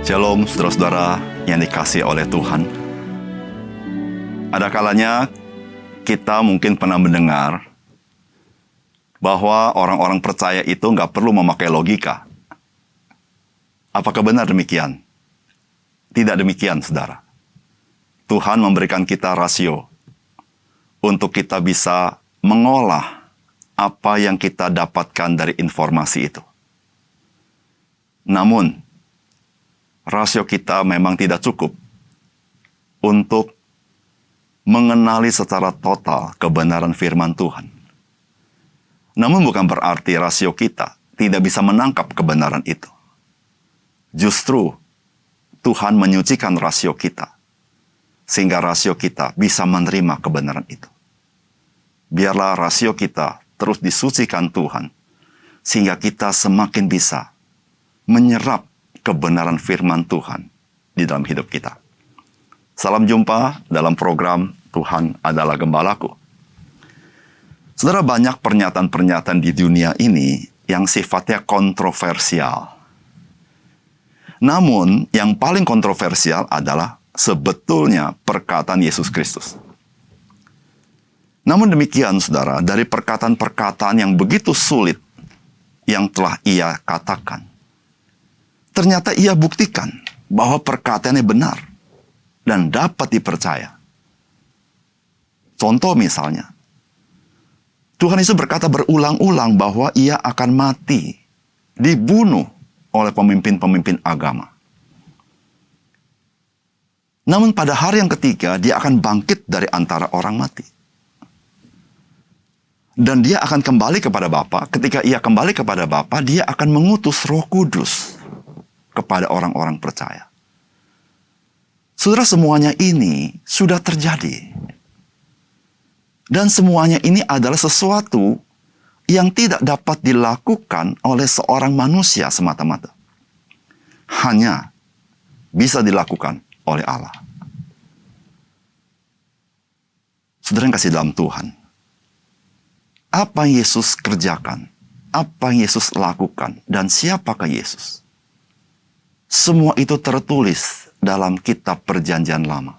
Shalom saudara-saudara yang dikasihi oleh Tuhan. Ada kalanya kita mungkin pernah mendengar bahwa orang-orang percaya itu nggak perlu memakai logika. Apakah benar demikian? Tidak demikian, saudara. Tuhan memberikan kita rasio untuk kita bisa mengolah apa yang kita dapatkan dari informasi itu. Namun, rasio kita memang tidak cukup untuk mengenali secara total kebenaran firman Tuhan. Namun bukan berarti rasio kita tidak bisa menangkap kebenaran itu. Justru Tuhan menyucikan rasio kita, sehingga rasio kita bisa menerima kebenaran itu. Biarlah rasio kita terus disucikan Tuhan, sehingga kita semakin bisa menyerap kebenaran firman Tuhan di dalam hidup kita. Salam jumpa dalam program Tuhan Adalah Gembalaku. Saudara, banyak pernyataan-pernyataan di dunia ini yang sifatnya kontroversial. Namun, yang paling kontroversial adalah sebetulnya perkataan Yesus Kristus. Namun demikian, saudara, dari perkataan-perkataan yang begitu sulit yang telah ia katakan, ternyata ia buktikan bahwa perkataannya benar dan dapat dipercaya. Contoh misalnya, Tuhan Yesus berkata berulang-ulang bahwa ia akan mati, dibunuh oleh pemimpin-pemimpin agama. Namun pada hari yang ketiga, dia akan bangkit dari antara orang mati. Dan dia akan kembali kepada Bapa. Ketika ia kembali kepada Bapa, dia akan mengutus Roh Kudus kepada orang-orang percaya. Saudara, semuanya ini sudah terjadi. Dan semuanya ini adalah sesuatu yang tidak dapat dilakukan oleh seorang manusia semata-mata. Hanya bisa dilakukan oleh Allah. Saudara yang kasih dalam Tuhan, apa yang Yesus kerjakan, apa yang Yesus lakukan, dan siapakah Yesus? Semua itu tertulis dalam kitab Perjanjian Lama.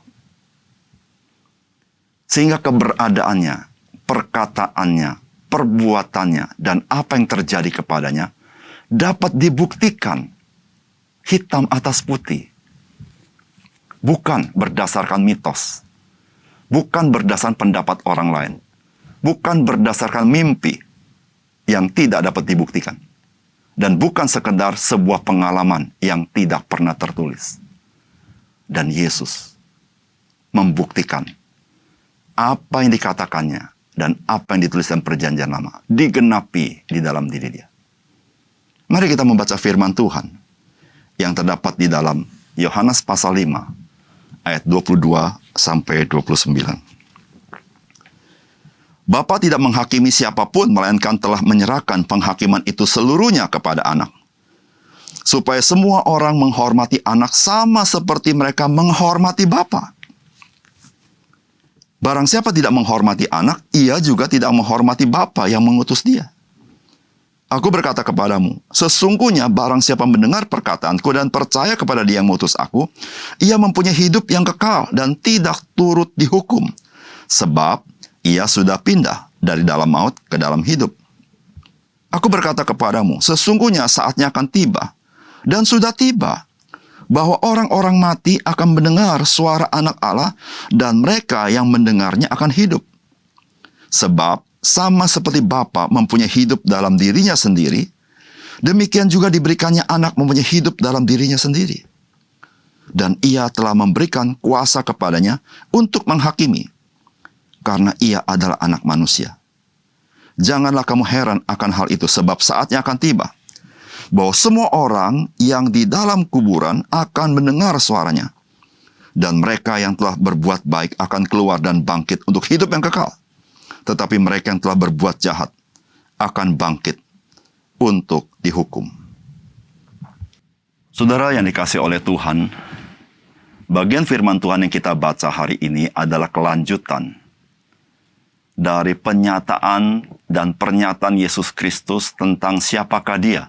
Sehingga keberadaannya, perkataannya, perbuatannya, dan apa yang terjadi kepadanya dapat dibuktikan hitam atas putih. Bukan berdasarkan mitos. Bukan berdasarkan pendapat orang lain. Bukan berdasarkan mimpi yang tidak dapat dibuktikan. Dan bukan sekedar sebuah pengalaman yang tidak pernah tertulis. Dan Yesus membuktikan apa yang dikatakannya dan apa yang ditulis dalam Perjanjian Lama digenapi di dalam diri dia. Mari kita membaca firman Tuhan yang terdapat di dalam Yohanes pasal 5 ayat 22 sampai 29. Bapa tidak menghakimi siapapun, melainkan telah menyerahkan penghakiman itu seluruhnya kepada anak. Supaya semua orang menghormati anak sama seperti mereka menghormati Bapa. Barang siapa tidak menghormati anak, ia juga tidak menghormati Bapa yang mengutus dia. Aku berkata kepadamu, sesungguhnya barang siapa mendengar perkataanku dan percaya kepada dia yang mengutus aku, ia mempunyai hidup yang kekal dan tidak turut dihukum. Sebab ia sudah pindah dari dalam maut ke dalam hidup. Aku berkata kepadamu, sesungguhnya saatnya akan tiba, dan sudah tiba, bahwa orang-orang mati akan mendengar suara anak Allah, dan mereka yang mendengarnya akan hidup. Sebab, sama seperti Bapa mempunyai hidup dalam dirinya sendiri, demikian juga diberikannya anak mempunyai hidup dalam dirinya sendiri. Dan ia telah memberikan kuasa kepadanya untuk menghakimi, karena ia adalah anak manusia. Janganlah kamu heran akan hal itu, sebab saatnya akan tiba, bahwa semua orang yang di dalam kuburan akan mendengar suaranya. Dan mereka yang telah berbuat baik akan keluar dan bangkit untuk hidup yang kekal. Tetapi mereka yang telah berbuat jahat akan bangkit untuk dihukum. Saudara yang dikasihi oleh Tuhan, bagian firman Tuhan yang kita baca hari ini adalah kelanjutan dari penyataan dan pernyataan Yesus Kristus tentang siapakah dia.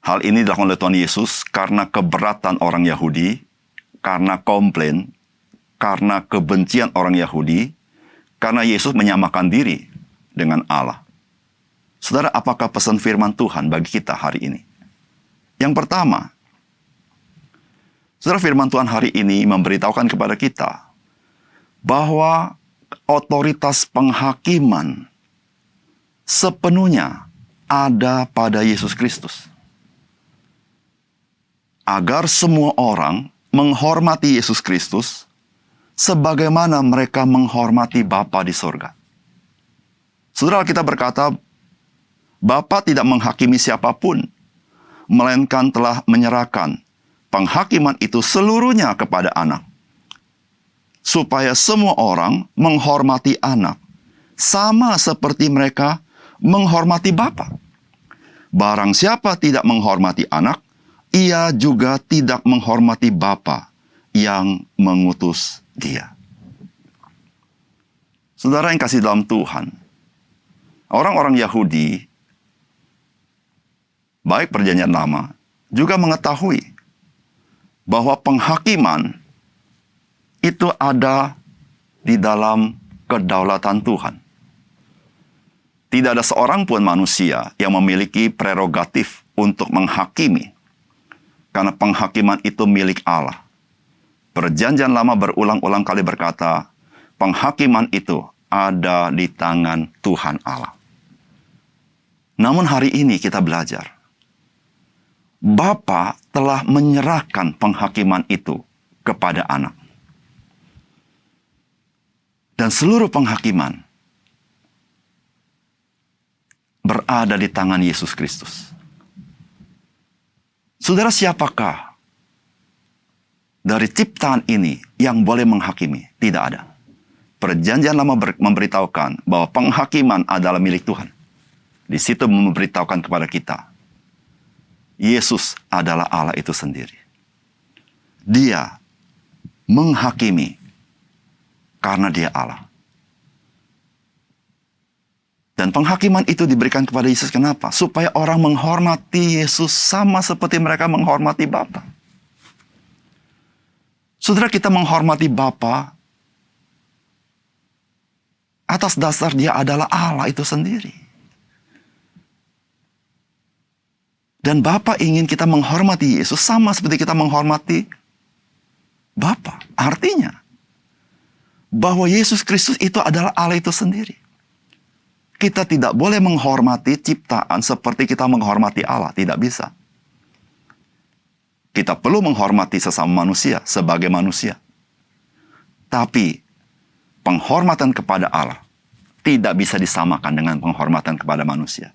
Hal ini dilakukan oleh Tuhan Yesus karena keberatan orang Yahudi, karena komplain, karena kebencian orang Yahudi, karena Yesus menyamakan diri dengan Allah. Saudara, apakah pesan firman Tuhan bagi kita hari ini? Yang pertama, saudara, firman Tuhan hari ini memberitahukan kepada kita bahwa otoritas penghakiman sepenuhnya ada pada Yesus Kristus. Agar semua orang menghormati Yesus Kristus sebagaimana mereka menghormati Bapa di sorga. Saudara, kita berkata, Bapa tidak menghakimi siapapun, melainkan telah menyerahkan penghakiman itu seluruhnya kepada anak. Supaya semua orang menghormati anak, sama seperti mereka menghormati Bapa. Barang siapa tidak menghormati anak, ia juga tidak menghormati Bapa yang mengutus dia. Saudara yang kasih dalam Tuhan, orang-orang Yahudi, baik Perjanjian Lama, juga mengetahui bahwa penghakiman itu ada di dalam kedaulatan Tuhan. Tidak ada seorang pun manusia yang memiliki prerogatif untuk menghakimi, karena penghakiman itu milik Allah. Perjanjian Lama berulang-ulang kali berkata, penghakiman itu ada di tangan Tuhan Allah. Namun hari ini kita belajar, Bapa telah menyerahkan penghakiman itu kepada anak. Dan seluruh penghakiman berada di tangan Yesus Kristus. Saudara, siapakah dari ciptaan ini yang boleh menghakimi? Tidak ada. Perjanjian Lama memberitahukan bahwa penghakiman adalah milik Tuhan. Di situ memberitahukan kepada kita, Yesus adalah Allah itu sendiri. Dia menghakimi karena dia Allah. Dan penghakiman itu diberikan kepada Yesus kenapa? Supaya orang menghormati Yesus sama seperti mereka menghormati Bapa. Saudara, kita menghormati Bapa atas dasar dia adalah Allah itu sendiri. Dan Bapa ingin kita menghormati Yesus sama seperti kita menghormati Bapa. Artinya bahwa Yesus Kristus itu adalah Allah itu sendiri. Kita tidak boleh menghormati ciptaan seperti kita menghormati Allah. Tidak bisa. Kita perlu menghormati sesama manusia sebagai manusia. Tapi penghormatan kepada Allah tidak bisa disamakan dengan penghormatan kepada manusia.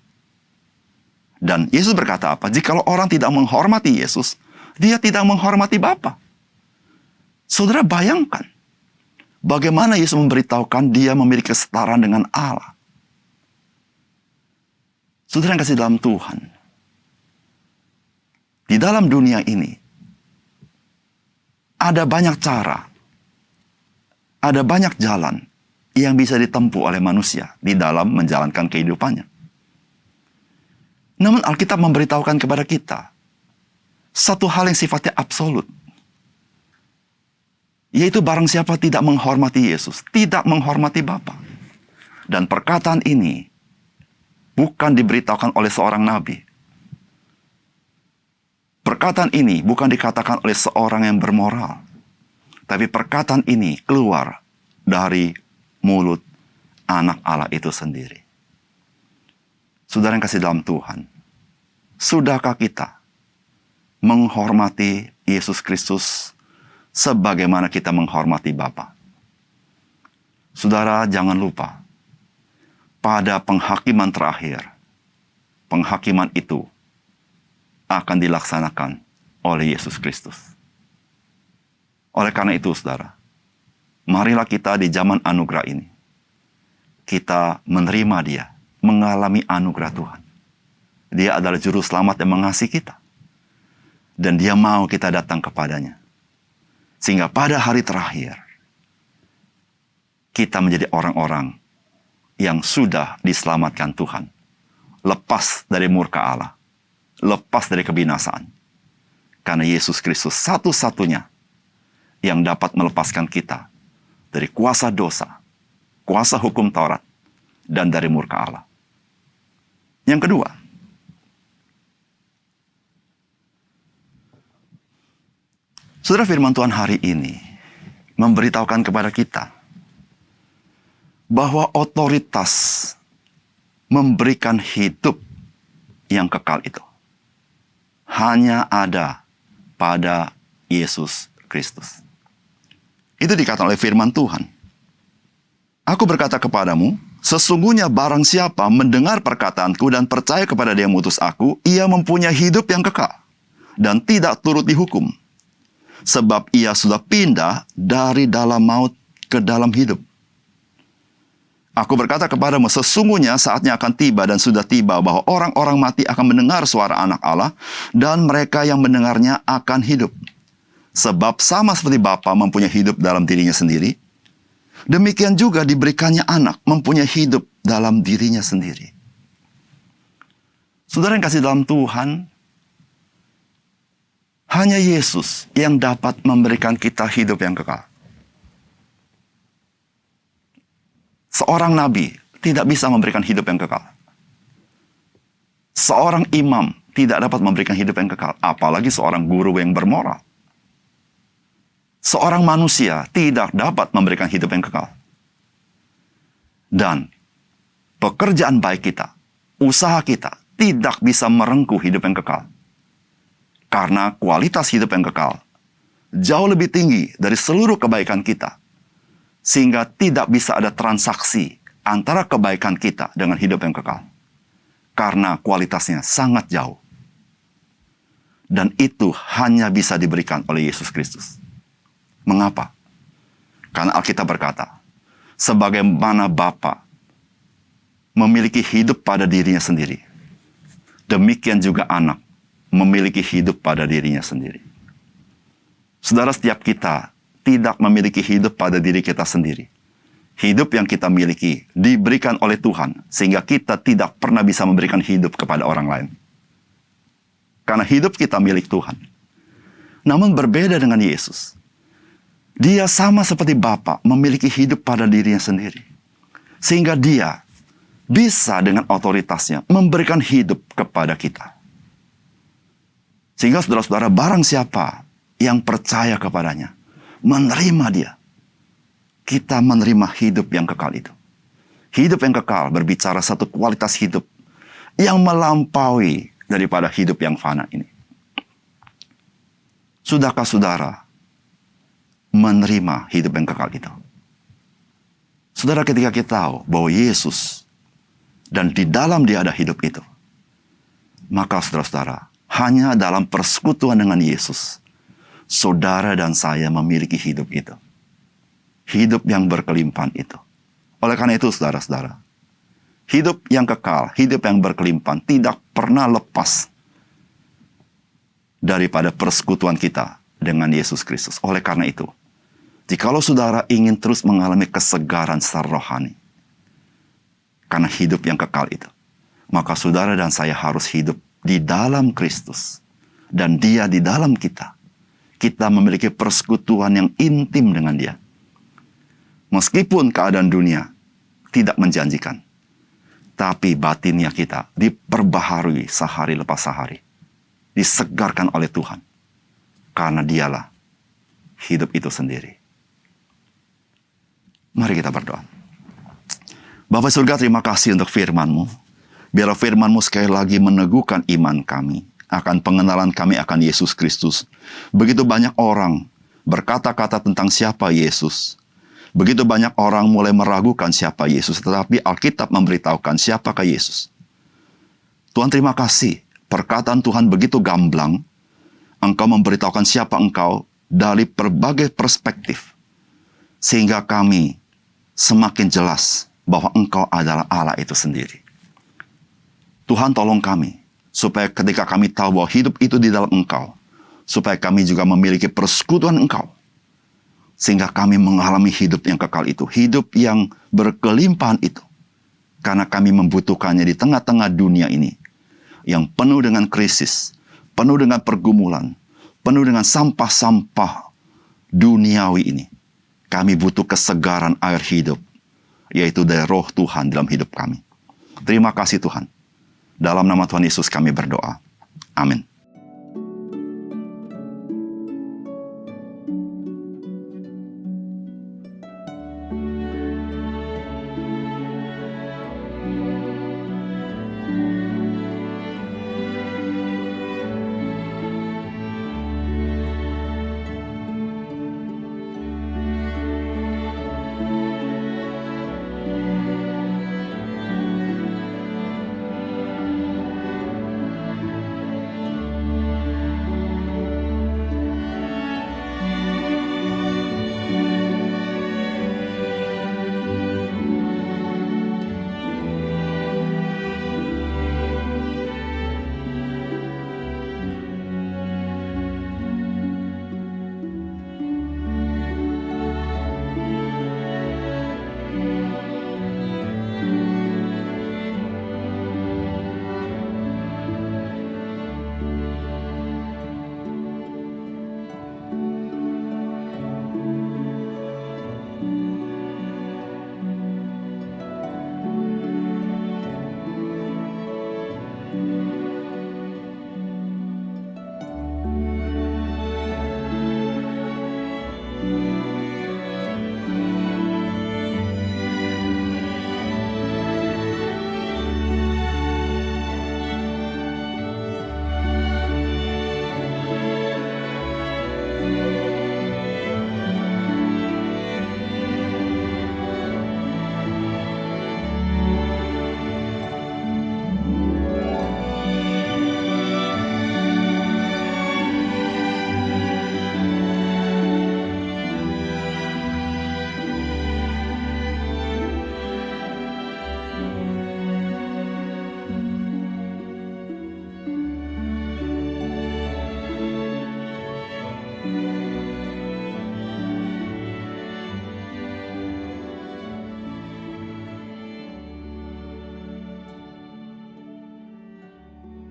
Dan Yesus berkata apa? Jikalau orang tidak menghormati Yesus, dia tidak menghormati Bapa. Saudara, bayangkan bagaimana Yesus memberitahukan dia memiliki kesetaraan dengan Allah. Saudara yang kasih dalam Tuhan, di dalam dunia ini ada banyak cara, ada banyak jalan yang bisa ditempuh oleh manusia di dalam menjalankan kehidupannya. Namun Alkitab memberitahukan kepada kita satu hal yang sifatnya absolut, yaitu barang siapa tidak menghormati Yesus, tidak menghormati Bapa. Dan perkataan ini bukan diberitahukan oleh seorang nabi. Perkataan ini bukan dikatakan oleh seorang yang bermoral. Tapi perkataan ini keluar dari mulut anak Allah itu sendiri. Saudara yang kasih dalam Tuhan, sudahkah kita menghormati Yesus Kristus sebagaimana kita menghormati Bapa? Saudara, jangan lupa, pada penghakiman terakhir, penghakiman itu akan dilaksanakan oleh Yesus Kristus. Oleh karena itu, saudara, marilah kita di zaman anugerah ini, kita menerima dia, mengalami anugerah Tuhan. Dia adalah juru selamat yang mengasihi kita. Dan dia mau kita datang kepadanya. Sehingga pada hari terakhir, kita menjadi orang-orang yang sudah diselamatkan Tuhan. Lepas dari murka Allah. lepas dari kebinasaan. Karena Yesus Kristus satu-satunya yang dapat melepaskan kita dari kuasa dosa, kuasa hukum Taurat, dan dari murka Allah. Yang kedua, saudara, firman Tuhan hari ini memberitahukan kepada kita bahwa otoritas memberikan hidup yang kekal itu hanya ada pada Yesus Kristus. Itu dikatakan oleh firman Tuhan. Aku berkata kepadamu, sesungguhnya barang siapa mendengar perkataanku dan percaya kepada Dia yang mengutus aku, ia mempunyai hidup yang kekal dan tidak turut dihukum. Sebab ia sudah pindah dari dalam maut ke dalam hidup. Aku berkata kepadamu, sesungguhnya saatnya akan tiba dan sudah tiba bahwa orang-orang mati akan mendengar suara Anak Allah, dan mereka yang mendengarnya akan hidup. Sebab sama seperti Bapa mempunyai hidup dalam dirinya sendiri, demikian juga diberikannya Anak mempunyai hidup dalam dirinya sendiri. Saudara yang kasih dalam Tuhan, hanya Yesus yang dapat memberikan kita hidup yang kekal. Seorang nabi tidak bisa memberikan hidup yang kekal. Seorang imam tidak dapat memberikan hidup yang kekal, apalagi seorang guru yang bermoral. Seorang manusia tidak dapat memberikan hidup yang kekal. Dan pekerjaan baik kita, usaha kita, tidak bisa merengkuh hidup yang kekal. Karena kualitas hidup yang kekal jauh lebih tinggi dari seluruh kebaikan kita. Sehingga tidak bisa ada transaksi antara kebaikan kita dengan hidup yang kekal. Karena kualitasnya sangat jauh. Dan itu hanya bisa diberikan oleh Yesus Kristus. Mengapa? Karena Alkitab berkata, sebagaimana Bapa memiliki hidup pada dirinya sendiri, demikian juga Anak memiliki hidup pada dirinya sendiri. Saudara, setiap kita tidak memiliki hidup pada diri kita sendiri. Hidup yang kita miliki diberikan oleh Tuhan, sehingga kita tidak pernah bisa memberikan hidup kepada orang lain. Karena hidup kita milik Tuhan. Namun berbeda dengan Yesus. Dia sama seperti Bapa memiliki hidup pada dirinya sendiri. Sehingga dia bisa dengan otoritasnya memberikan hidup kepada kita. Sehingga saudara-saudara, barang siapa yang percaya kepadanya, menerima Dia, kita menerima hidup yang kekal itu. Hidup yang kekal berbicara satu kualitas hidup yang melampaui daripada hidup yang fana ini. Sudahkah saudara menerima hidup yang kekal itu? Saudara, ketika kita tahu bahwa Yesus dan di dalam Dia ada hidup itu, maka saudara-saudara, hanya dalam persekutuan dengan Yesus, saudara dan saya memiliki hidup itu. Hidup yang berkelimpahan itu. Oleh karena itu, saudara-saudara, hidup yang kekal, hidup yang berkelimpahan tidak pernah lepas daripada persekutuan kita dengan Yesus Kristus. Oleh karena itu, jikalau saudara ingin terus mengalami kesegaran secara rohani, karena hidup yang kekal itu, maka saudara dan saya harus hidup di dalam Kristus, dan Dia di dalam kita. Kita memiliki persekutuan yang intim dengan Dia. Meskipun keadaan dunia tidak menjanjikan, tapi batinnya kita diperbaharui sehari lepas sehari, disegarkan oleh Tuhan, karena Dialah hidup itu sendiri. Mari kita berdoa. Bapa surga, terima kasih untuk firman-Mu. Biarlah firman-Mu sekali lagi meneguhkan iman kami akan pengenalan kami akan Yesus Kristus. Begitu banyak orang berkata-kata tentang siapa Yesus. Begitu banyak orang mulai meragukan siapa Yesus. Tetapi Alkitab memberitahukan siapakah Yesus. Tuhan, terima kasih. Perkataan Tuhan begitu gamblang. Engkau memberitahukan siapa Engkau dari berbagai perspektif. Sehingga kami semakin jelas bahwa Engkau adalah Allah itu sendiri. Tuhan, tolong kami, supaya ketika kami tahu bahwa hidup itu di dalam Engkau, supaya kami juga memiliki persekutuan Engkau, sehingga kami mengalami hidup yang kekal itu, hidup yang berkelimpahan itu, karena kami membutuhkannya di tengah-tengah dunia ini, yang penuh dengan krisis, penuh dengan pergumulan, penuh dengan sampah-sampah duniawi ini. Kami butuh kesegaran air hidup, yaitu dari Roh Tuhan dalam hidup kami. Terima kasih Tuhan. Dalam nama Tuhan Yesus kami berdoa. Amin.